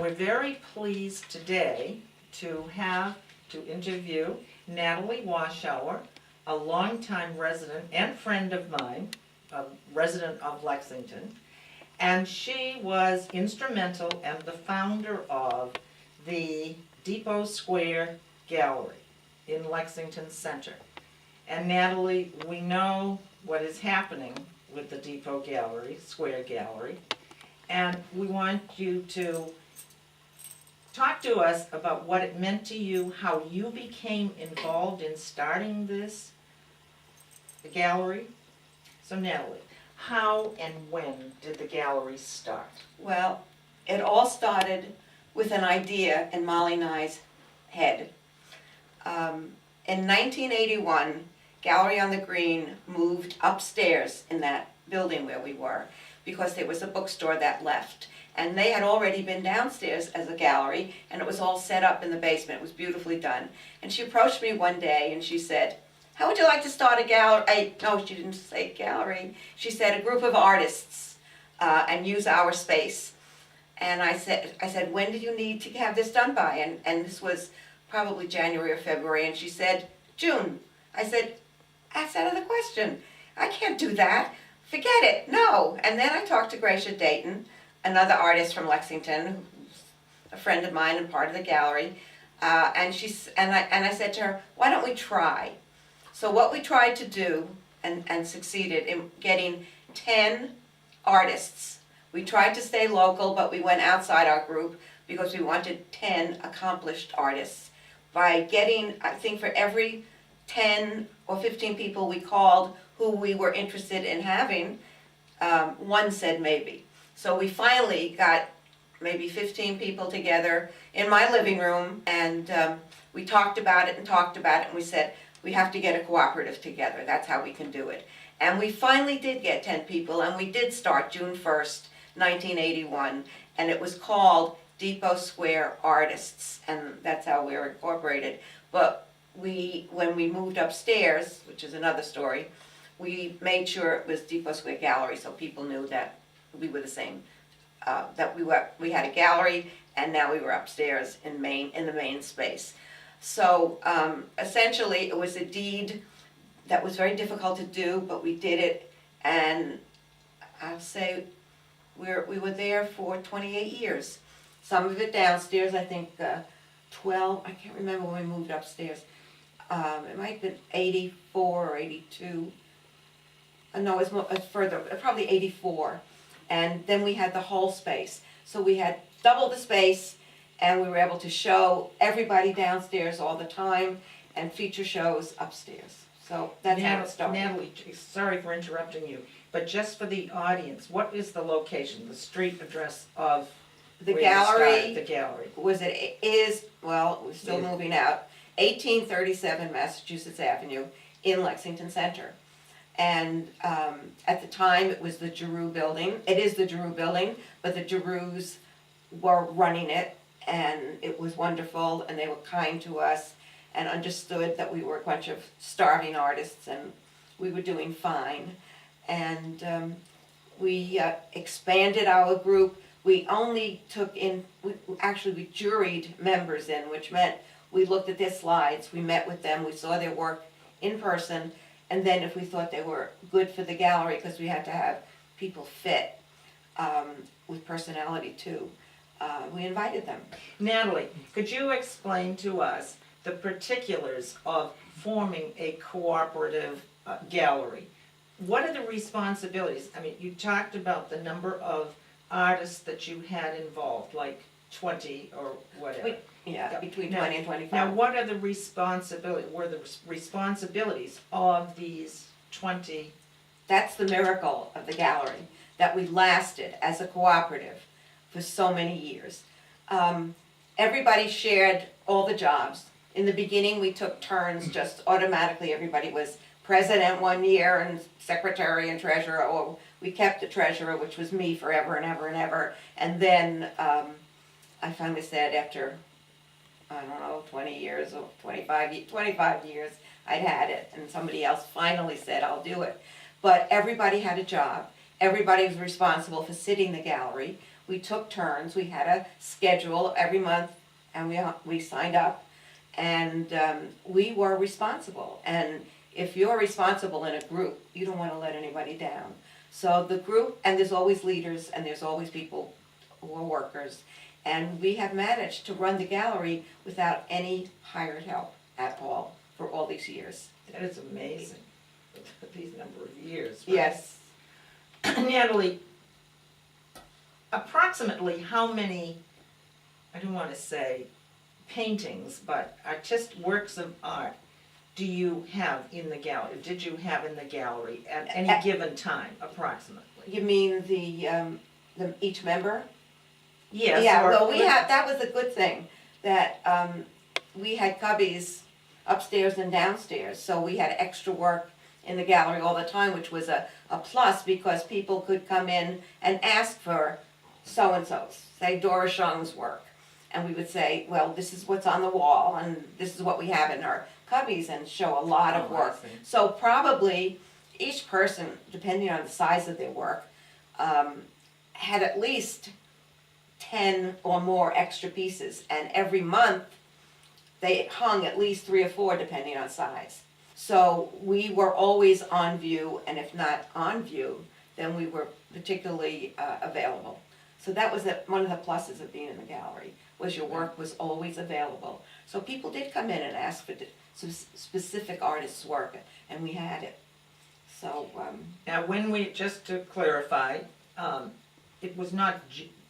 we're very pleased today to interview Natalie Warshawher, a longtime resident and friend of mine, a resident of Lexington, and she was instrumental and the founder of the Depot Square Gallery in Lexington Center. And Natalie, we know what is happening with the Depot Gallery, Square Gallery, and we want you to talk to us about what it meant to you, how you became involved in starting this gallery. So Natalie, how and when did the gallery start? Well, it all started with an idea in Molly and I's head. In 1981, Gallery on the Green moved upstairs in that building where we were because there was a bookstore that left. And they had already been downstairs as a gallery, and it was all set up in the basement. It was beautifully done. And she approached me one day and she said, "How would you like to start a gallery?" No, she didn't say gallery. She said a group of artists and use our space. And I said, "When do you need to have this done by?" And this was probably January or February. And she said, "June." I said, "That's out of the question. I can't do that. Forget it. No." And then I talked to Gracia Dayton, another artist from Lexington, who's a friend of mine and part of the gallery, and I said to her, "Why don't we try?" So what we tried to do, and succeeded in getting 10 artists. We tried to stay local, but we went outside our group because we wanted 10 accomplished artists. By getting, I think for every 10 or 15 people we called who we were interested in having, one said maybe. So we finally got maybe 15 people together in my living room, and we talked about it, and we said, we have to get a cooperative together. That's how we can do it. And we finally did get 10 people, and we did start June 1st, 1981, and it was called Depot Square Artists, and that's how we were incorporated. But when we moved upstairs, which is another story, we made sure it was Depot Square Gallery so people knew that we were the same, that we had a gallery, and now we were upstairs in the main space. So essentially, it was a deed that was very difficult to do, but we did it, and I'll say we were there for 28 years. Some of it downstairs, I think 12. I can't remember when we moved upstairs. It might have been 84 or 82. No, it's further, probably 84. And then we had the whole space. So we had double the space, and we were able to show everybody downstairs all the time and feature shows upstairs. So that's how it started. Natalie, sorry for interrupting you, but just for the audience, what is the location, the street address of the where gallery? You started the gallery We're still moving out, 1837 Massachusetts Avenue in Lexington Center. And at the time, it was the Giroux building. It is the Giroux building, but the Giroux were running it, and it was wonderful, and they were kind to us and understood that we were a bunch of starving artists, and we were doing fine. And we expanded our group. We only took in, we juried members in, which meant we looked at their slides, we met with them, we saw their work in person, and then if we thought they were good for the gallery, because we had to have people fit with personality too, we invited them. Natalie, could you explain to us the particulars of forming a cooperative gallery? What are the responsibilities? I mean, you talked about the number of artists that you had involved, like 20 or whatever. Between 20 and 25. Now, what are the responsibilities of these 20? That's the miracle of the gallery, that we lasted as a cooperative for so many years. Everybody shared all the jobs. In the beginning, we took turns, just automatically everybody was president one year and secretary and treasurer, or we kept the treasurer, which was me forever and ever and ever. And then I finally said after, I don't know, 20 years or 25 years, I'd had it, and somebody else finally said, I'll do it. But everybody had a job. Everybody was responsible for sitting the gallery. we took turns, we had a schedule every month, and we signed up, and we were responsible. And if you're responsible in a group, you don't want to let anybody down. So the group, and there's always leaders, and there's always people who are workers, and we have managed to run the gallery without any hired help at all for all these years. That is amazing, these number of years, right? Yes. Natalie, approximately how many, I don't want to say paintings, but works of art do you have in the gallery, did you have in the gallery at any given time, approximately? You mean the each member? Yes. Yeah, or- well, that was a good thing, that we had cubbies upstairs and downstairs, so we had extra work in the gallery all the time, which was a plus, because people could come in and ask for so-and-so's, say Dora Shung's work. And we would say, well, this is what's on the wall, and this is what we have in our cubbies, and show a lot of Oh, I work. see. So probably each person, depending on the size of their work, had at least 10 or more extra pieces, and every month they hung at least 3 or 4 depending on size. So we were always on view, and if not on view, then we were particularly available. So that was one of the pluses of being in the gallery, was your work was always available. So people did come in and ask for some specific artists' work, and we had it. So Now, just to clarify, it was not,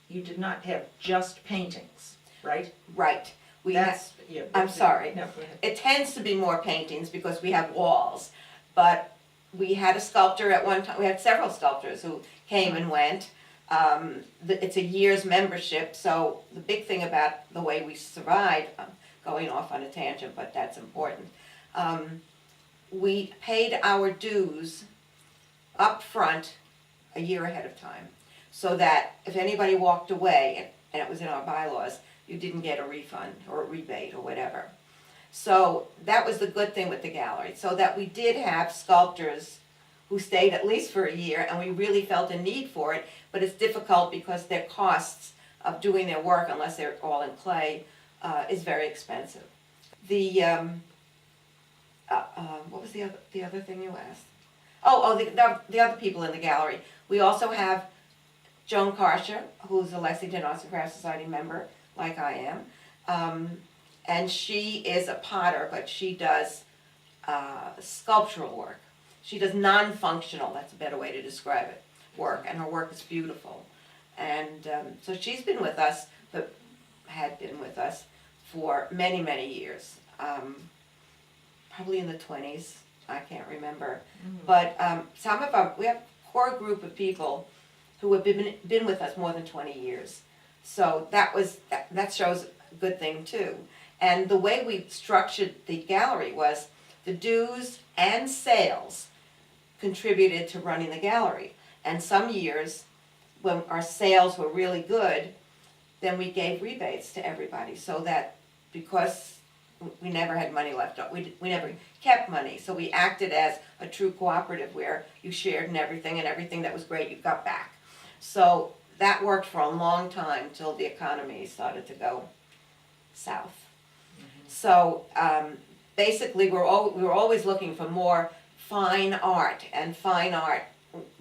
you did not have just paintings, right? right, we had. Yeah. I'm sorry. No, go ahead. It tends to be more paintings because we have walls, but we had a sculptor at one time, we had several sculptors who came and went. It's a year's membership, so the big thing about the way we survived, going off on a tangent, but that's important, we paid our dues up front a year ahead of time, so that if anybody walked away, and it was in our bylaws, you didn't get a refund or a rebate or whatever. So that was the good thing with the gallery, so that we did have sculptors who stayed at least for a year, and we really felt a need for it, but it's difficult because their costs of doing their work, unless they're all in clay, is very expensive. The, what was the other thing you asked? The other people in the gallery. We also have Joan Carter, who's a Lexington Arts and Crafts Society member, like I am. And she is a potter, but she does sculptural work. She does non-functional, that's a better way to describe it, work, and her work is beautiful. And so she's been with us, but had been with us for many, many years. Probably in the 20s, I can't remember. But we have a core group of people who have been with us more than 20 years. So that shows a good thing too. And the way we structured the gallery was the dues and sales contributed to running the gallery. And some years, when our sales were really good, then we gave rebates to everybody, so that because we never had money left, we never kept money, so we acted as a true cooperative where you shared in everything, and everything that was great you got back. So that worked for a long time till the economy started to go south. So basically, we were always looking for more fine art, and fine art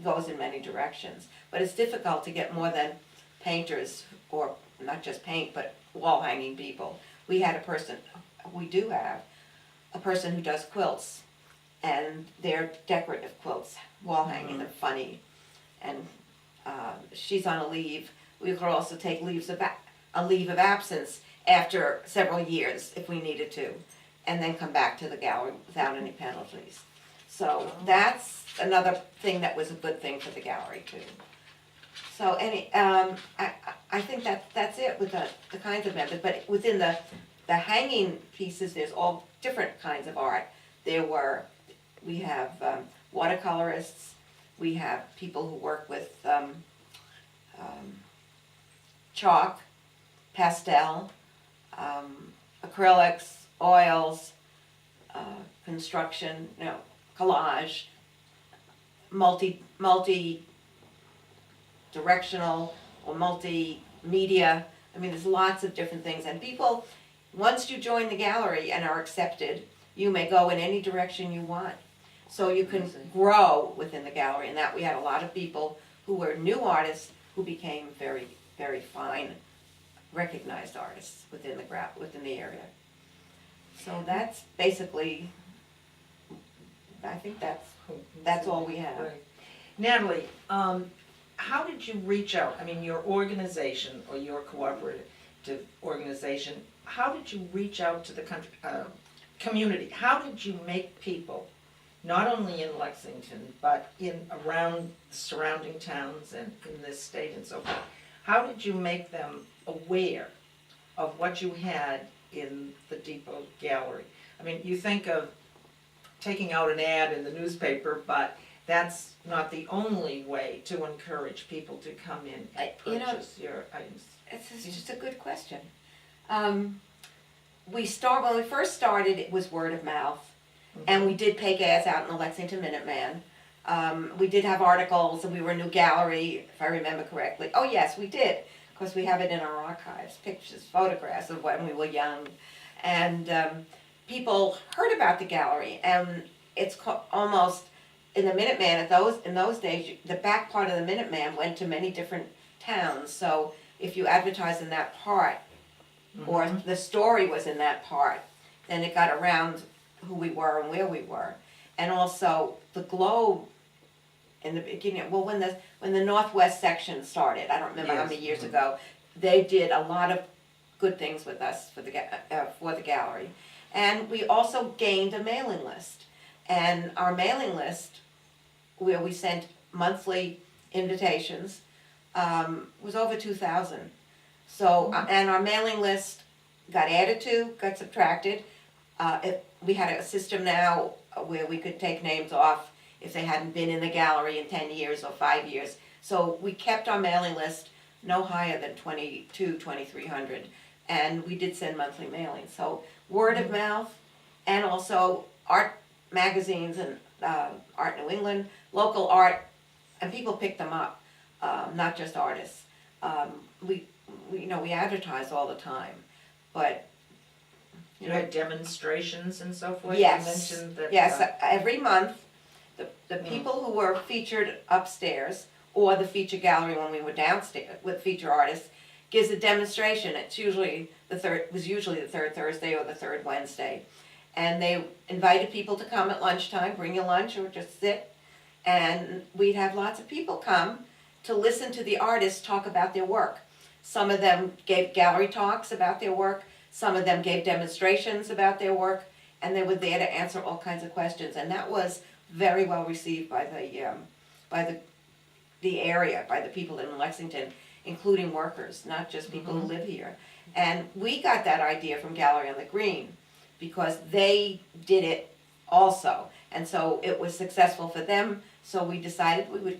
goes in many directions. But it's difficult to get more than painters, or not just paint, but wall hanging people. We do have a person who does quilts, and they're decorative quilts, wall hanging, they're funny, and she's on a leave. We could also take a leave of absence after several years if we needed to, and then come back to the gallery without any penalties. So that's another thing that was a good thing for the gallery too. So I think that's it with the kinds of methods, but within the hanging pieces, there's all different kinds of art. We have watercolorists, we have people who work with chalk, pastel, acrylics, oils, construction, collage, multi-directional or multimedia. I mean, there's lots of different things, and people, once you join the gallery and are accepted, you may go in any direction you want. So you can grow within the gallery, and that we had a lot of people who were new artists who became very, very fine, recognized artists within the area. So that's basically, I think that's all we have. Right. Natalie, how did you reach out? I mean, your organization or your cooperative organization, how did you reach out to the community? How did you make people, not only in Lexington, but around the surrounding towns and in this state and so forth, how did you make them aware of what you had in the Depot Gallery? I mean, you think of taking out an ad in the newspaper, but that's not the only way to encourage people to come in and purchase your items. It's just a good question. When we first started, it was word of mouth, and we did take ads out in the Lexington Minuteman. We did have articles, and we were a new gallery, if I remember correctly. Oh yes, we did, because we have it in our archives, pictures, photographs of when we were young. And people heard about the gallery, and it's almost, in the Minuteman, in those days, the back part of the Minuteman went to many different towns. So if you advertised in that part, or the story was in that part, then it got around who we were and where we were. And also the Globe in the beginning, well, when the Northwest section started, I don't remember how many years ago, they did a lot of good things with us for the gallery. And we also gained a mailing list. And our mailing list, where we sent monthly invitations, was over 2,000. So, and our mailing list got added to, got subtracted. We had a system now where we could take names off if they hadn't been in the gallery in 10 years or 5 years. So we kept our mailing list no higher than 2,300. And we did send monthly mailings. So word of mouth, and also art magazines and Art New England, local art, and people picked them up, not just artists. We advertise all the time, but you had demonstrations and so forth. Yes, you mentioned that. Yes, every month, the people who were featured upstairs or the feature gallery when we were downstairs with feature artists gives a demonstration. It's usually the third Thursday or the third Wednesday. And they invited people to come at lunchtime, bring your lunch or just sit. And we'd have lots of people come to listen to the artists talk about their work. Some of them gave gallery talks about their work. Some of them gave demonstrations about their work. And they were there to answer all kinds of questions. And that was very well received by the area, by the people in Lexington, including workers, not just people who live here. And we got that idea from Gallery on the Green, because they did it also. And so it was successful for them, so we decided we would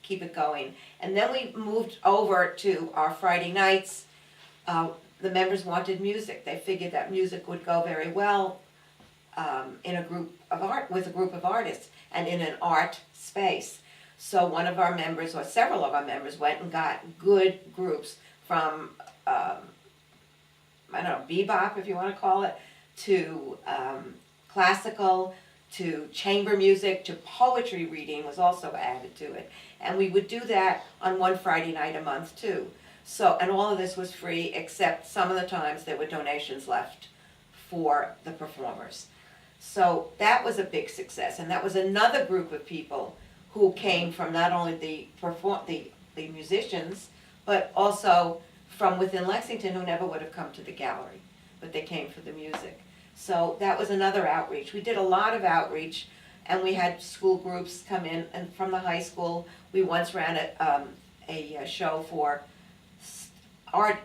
keep it going. And then we moved over to our Friday nights. The members wanted music. They figured that music would go very well in a group of art, with a group of artists, and in an art space. So one of our members, or several of our members, went and got good groups from, bebop, if you want to call it, to classical, to chamber music, to poetry reading was also added to it. And we would do that on one Friday night a month too. So, and all of this was free, except some of the times there were donations left for the performers. So that was a big success, and that was another group of people who came from not only the musicians, but also from within Lexington, who never would have come to the gallery, but they came for the music. So that was another outreach. We did a lot of outreach, and we had school groups come in, and from the high school, we once ran a show for art,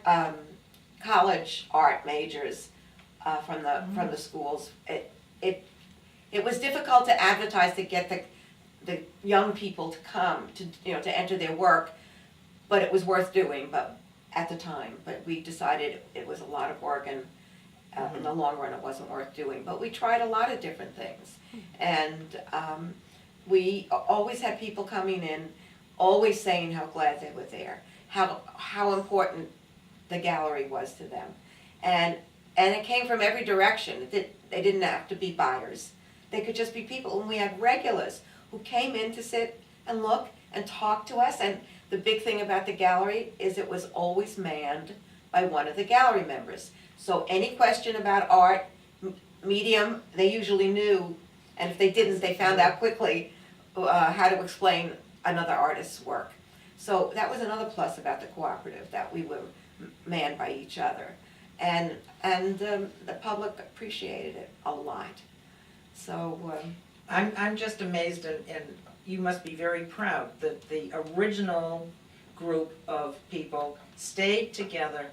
college art majors from the schools. It was difficult to advertise to get the young people to come to enter their work, but it was worth doing. But at the time, we decided it was a lot of work, and in the long run, it wasn't worth doing. But we tried a lot of different things, and we always had people coming in, always saying how glad they were there. how important the gallery was to them. And it came from every direction. They didn't have to be buyers. They could just be people. And we had regulars who came in to sit and look and talk to us. And the big thing about the gallery is it was always manned by one of the gallery members. So any question about art, medium, they usually knew. And if they didn't, they found out quickly how to explain another artist's work. So that was another plus about the cooperative, that we were manned by each other. And the public appreciated it a lot. So I'm just amazed, and you must be very proud that the original group of people stayed together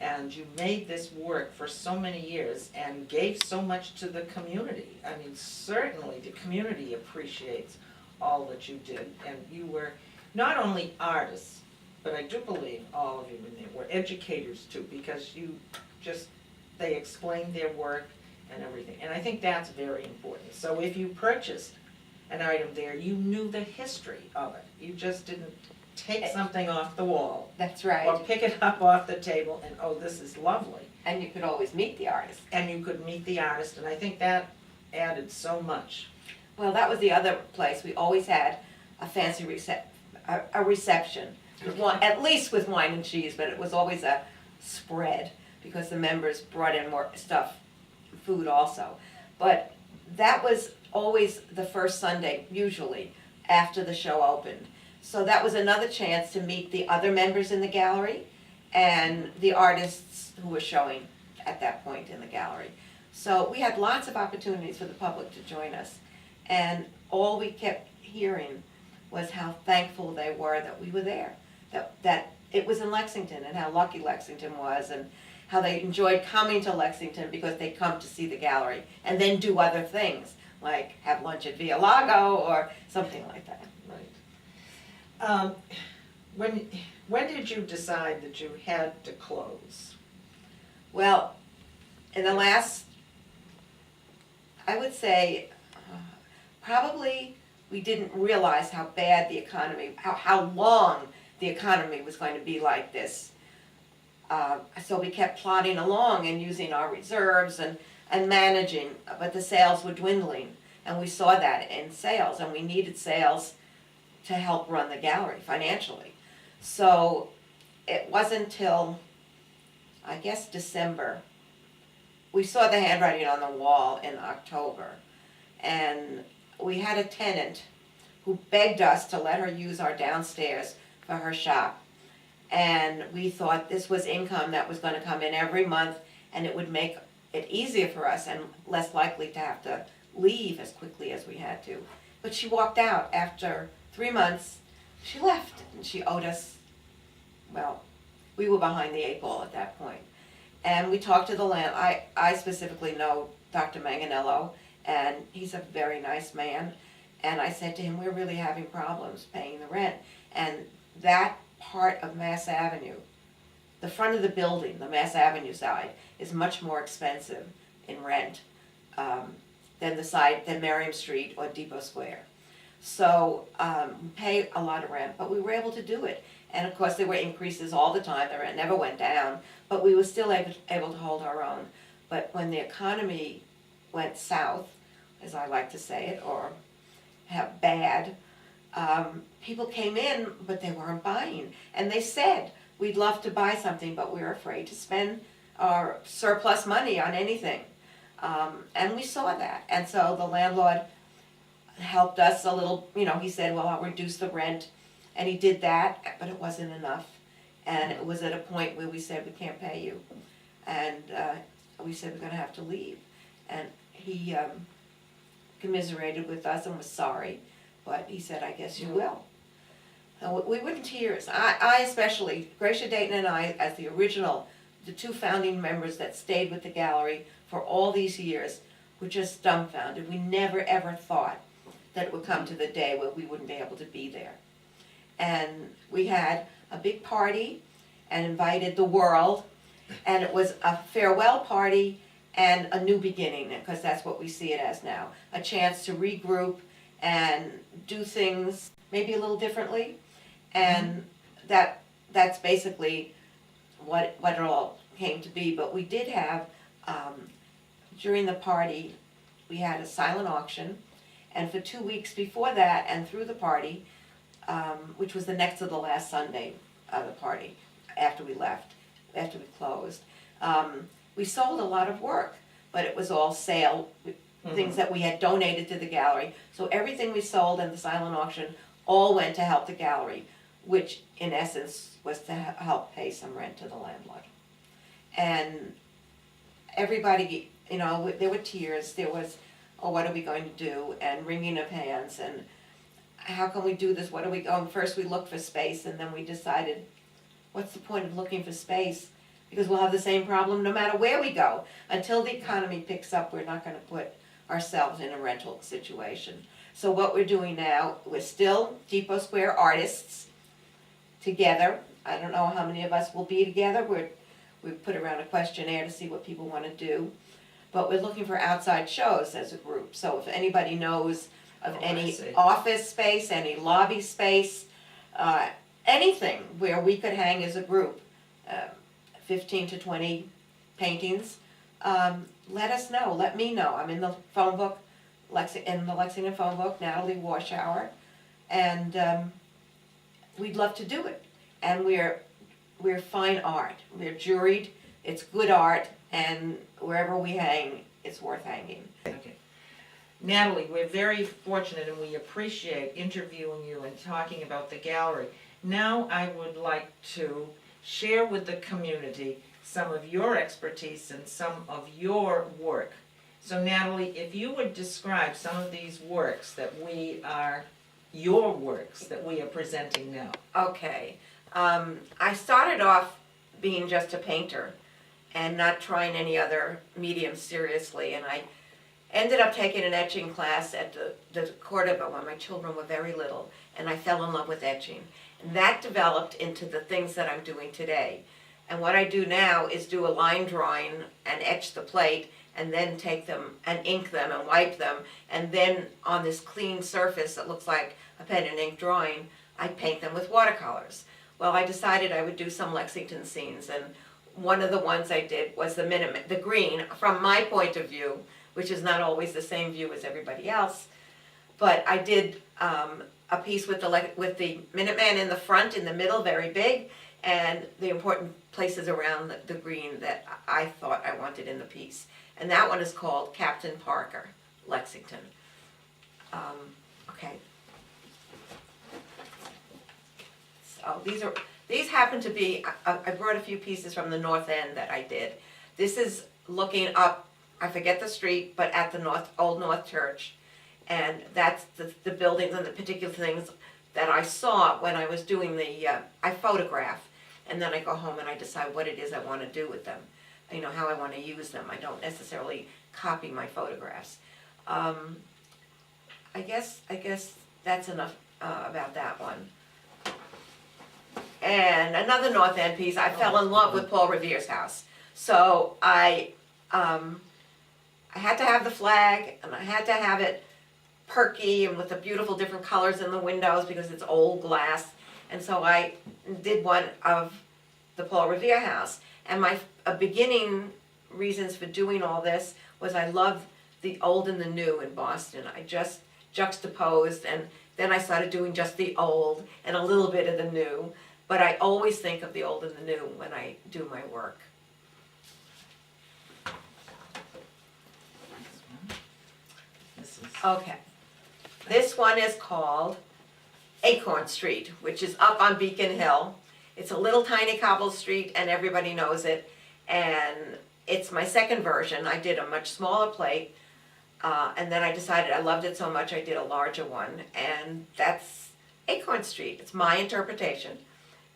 and you made this work for so many years and gave so much to the community. I mean, certainly the community appreciates all that you did, and you were not only artists, but I do believe all of you in there were educators too, because they explained their work and everything. And I think that's very important. So if you purchased an item there, you knew the history of it. You just didn't take something off the wall. that's right. Or pick it up off the table and, oh, this is lovely. And you could always meet the artist. And you could meet the artist, and I think that added so much. Well, that was the other place. We always had a fancy reception, at least with wine and cheese, but it was always a spread because the members brought in more stuff, food also. But that was always the first Sunday, usually, after the show opened. So that was another chance to meet the other members in the gallery and the artists who were showing at that point in the gallery. So we had lots of opportunities for the public to join us. And all we kept hearing was how thankful they were that we were there, that it was in Lexington, and how lucky Lexington was, and how they enjoyed coming to Lexington because they come to see the gallery and then do other things, like have lunch at Via Lago or something like that. Right. When did you decide that you had to close? Well, in the last, I would say, probably we didn't realize how bad the economy, how long the economy was going to be like this. So we kept plodding along and using our reserves and managing, but the sales were dwindling. And we saw that in sales, and we needed sales to help run the gallery financially. So it wasn't till, I guess, December. We saw the handwriting on the wall in October. And we had a tenant who begged us to let her use our downstairs for her shop. And we thought this was income that was going to come in every month, and it would make it easier for us and less likely to have to leave as quickly as we had to. But she walked out after 3 months. She left, and she owed us, well, we were behind the 8 ball at that point. And we talked to the I specifically know Dr. Manganello, and he's a very nice man. And I said to him, we're really having problems paying the rent. And that part of Mass Avenue, the front of the building, the Mass Avenue side, is much more expensive in rent than Merriam Street or Depot Square. So we pay a lot of rent, but we were able to do it. And of course there were increases all the time, the rent never went down, but we were still able to hold our own. But when the economy went south, as I like to say it, or bad, people came in, but they weren't buying. And they said, we'd love to buy something, but we're afraid to spend our surplus money on anything. And we saw that. And so the landlord helped us a little, he said, well, I'll reduce the rent. And he did that, but it wasn't enough. And it was at a point where we said, we can't pay you. And we said, we're going to have to leave. And he commiserated with us and was sorry, but he said, I guess you will. And we were in tears. I especially, Gracia Dayton and I, as the two founding members that stayed with the gallery for all these years, were just dumbfounded. We never ever thought that it would come to the day where we wouldn't be able to be there. And we had a big party and invited the world, and it was a farewell party and a new beginning, because that's what we see it as now. A chance to regroup and do things maybe a little differently, and that that's basically what it all came to be. But we did have, during the party, we had a silent auction, and for 2 weeks before that and through the party, which was the next to the last Sunday of the party, after we left, after we closed, we sold a lot of work, but it was all sale, things that we had donated to the gallery. So everything we sold in the silent auction all went to help the gallery, which in essence was to help pay some rent to the landlord. And everybody, you know, there were tears, there was, oh, what are we going to do, and wringing of hands, and how can we do this, what are we going, first we looked for space, and then we decided, what's the point of looking for space? Because we'll have the same problem no matter where we go. Until the economy picks up, we're not gonna put ourselves in a rental situation. So what we're doing now, we're still Depot Square artists together. I don't know how many of us will be together. We've put around a questionnaire to see what people want to do. But we're looking for outside shows as a group. So if anybody knows of any office space, any lobby space, anything where we could hang as a group, 15 to 20 paintings, let us know, let me know. I'm in the phone book, in the Lexington phone book, NATALIE WARSHAWER, and we'd love to do it. And we're fine art, we're juried, it's good art, and wherever we hang, it's worth hanging. Okay. Natalie, we're very fortunate and we appreciate interviewing you and talking about the gallery. Now I would like to share with the community some of your expertise and some of your work. So Natalie, if you would describe some of these works that your works that we are presenting now. Okay, I started off being just a painter and not trying any other medium seriously, and I ended up taking an etching class at the Cordoba when my children were very little, and I fell in love with etching. And that developed into the things that I'm doing today. And what I do now is do a line drawing and etch the plate, and then take them and ink them and wipe them, and then on this clean surface that looks like a pen and ink drawing, I paint them with watercolors. Well, I decided I would do some Lexington scenes, and one of the ones I did was the green, from my point of view, which is not always the same view as everybody else, but I did a piece with the Minuteman in the front, in the middle, very big, and the important places around the green that I thought I wanted in the piece. And that one is called Captain Parker, Lexington. Okay. So these happen to be, I brought a few pieces from the North End that I did. This is looking up, I forget the street, but at the Old North Church. And that's the buildings and the particular things that I saw when I was doing I photograph. And then I go home and I decide what it is I want to do with them. You know, how I want to use them. I don't necessarily copy my photographs. I guess that's enough about that one. And another North End piece, I fell in love with Paul Revere's house. So I had to have the flag, and I had to have it perky and with the beautiful different colors in the windows because it's old glass. And so I did one of the Paul Revere house. And my beginning reasons for doing all this was I loved the old and the new in Boston. I just juxtaposed, and then I started doing just the old and a little bit of the new. But I always think of the old and the new when I do my work. Okay. This one is called Acorn Street, which is up on Beacon Hill. It's a little tiny cobbled street and everybody knows it. And it's my second version. I did a much smaller plate. And then I decided I loved it so much I did a larger one. And that's Acorn Street. It's my interpretation.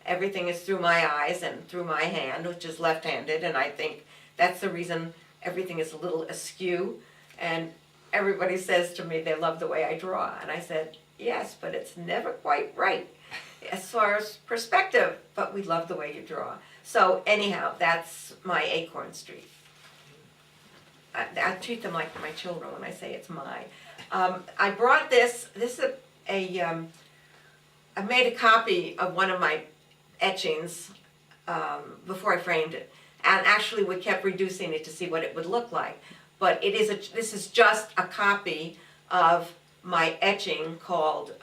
Everything is through my eyes and through my hand, which is left-handed. And I think that's the reason everything is a little askew. And everybody says to me they love the way I draw. And I said, yes, but it's never quite right as far as perspective, but we love the way you draw. So anyhow, that's my Acorn Street. I treat them like my children when I say it's my. I brought this is I made a copy of one of my etchings before I framed it. And actually we kept reducing it to see what it would look like. But this is just a copy of my etching called,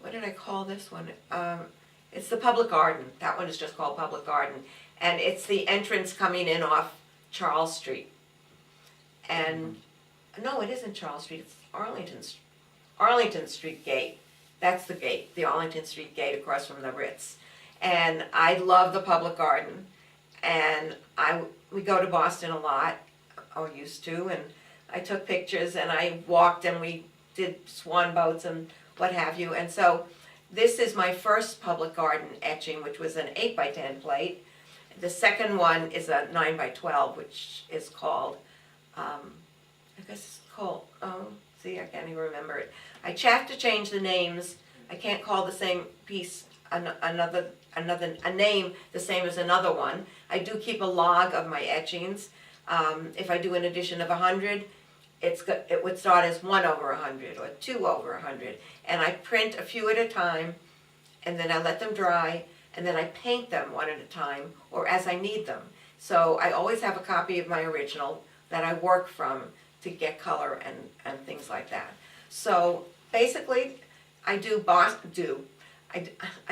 what did I call this one? It's the Public Garden. That one is just called Public Garden. And it's the entrance coming in off Charles Street. And, no, it isn't Charles Street, it's Arlington Street Gate. That's the gate, the Arlington Street Gate across from the Ritz. And I love the Public Garden. And we go to Boston a lot, or used to, and I took pictures and I walked and we did swan boats and what have you. And so this is my first Public Garden etching, which was an 8x10 plate. The second one is a 9x12, which is called, I guess it's called, I can't even remember it. I have to change the names. I can't call the same piece a name the same as another one. I do keep a log of my etchings. If I do an edition of 100, it would start as 1 over 100 or 2 over 100. And I print a few at a time, and then I let them dry, and then I paint them one at a time, or as I need them. So I always have a copy of my original that I work from to get color and things like that. So basically, I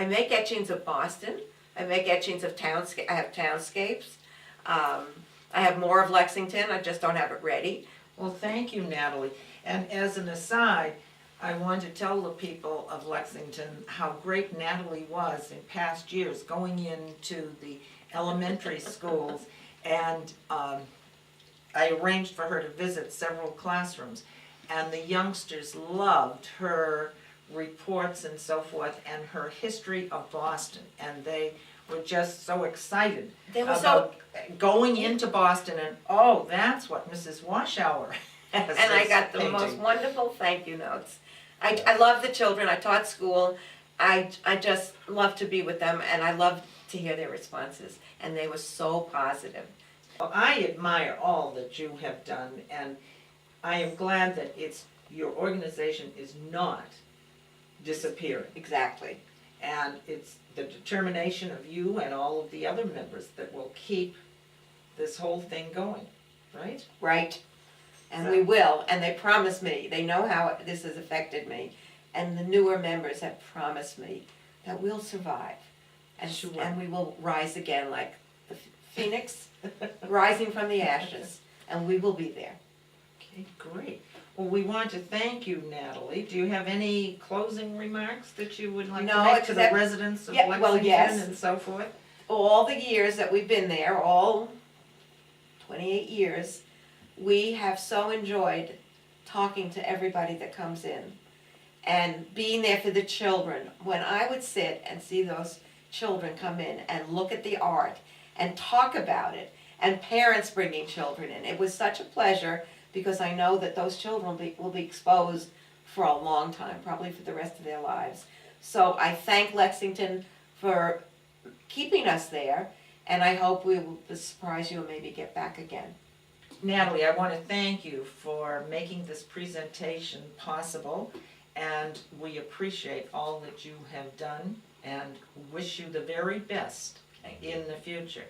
make etchings of Boston. I make etchings of townscape. I have townscapes. I have more of Lexington. I just don't have it ready. Well, thank you, Natalie. And as an aside, I want to tell the people of Lexington how great Natalie was in past years, going into the elementary schools, and I arranged for her to visit several classrooms, and the youngsters loved her reports and so forth, and her history of Boston, and they were just so excited about going into Boston, and oh, that's what Mrs. Washower has. And I got the most wonderful thank you notes. I love the children. I taught school. I just love to be with them, and I love to hear their responses, and they were so positive. Well, I admire all that you have done, and I am glad that your organization is not disappearing. Exactly. And it's the determination of you and all of the other members that will keep this whole thing going, right? Right. And we will, and they promise me, they know how this has affected me, and the newer members have promised me that we'll survive. And we will rise again like the phoenix rising from the ashes, and we will be there. Okay, great. Well, we want to thank you, Natalie. Do you have any closing remarks that you would like to make to the residents of Lexington and so forth? All the years that we've been there, all 28 years, we have so enjoyed talking to everybody that comes in and being there for the children. When I would sit and see those children come in and look at the art and talk about it, and parents bringing children in, it was such a pleasure, because I know that those children will be exposed for a long time, probably for the rest of their lives. So I thank Lexington for keeping us there, and I hope we will surprise you and maybe get back again. Natalie, I want to thank you for making this presentation possible, and we appreciate all that you have done and wish you the very best in the future.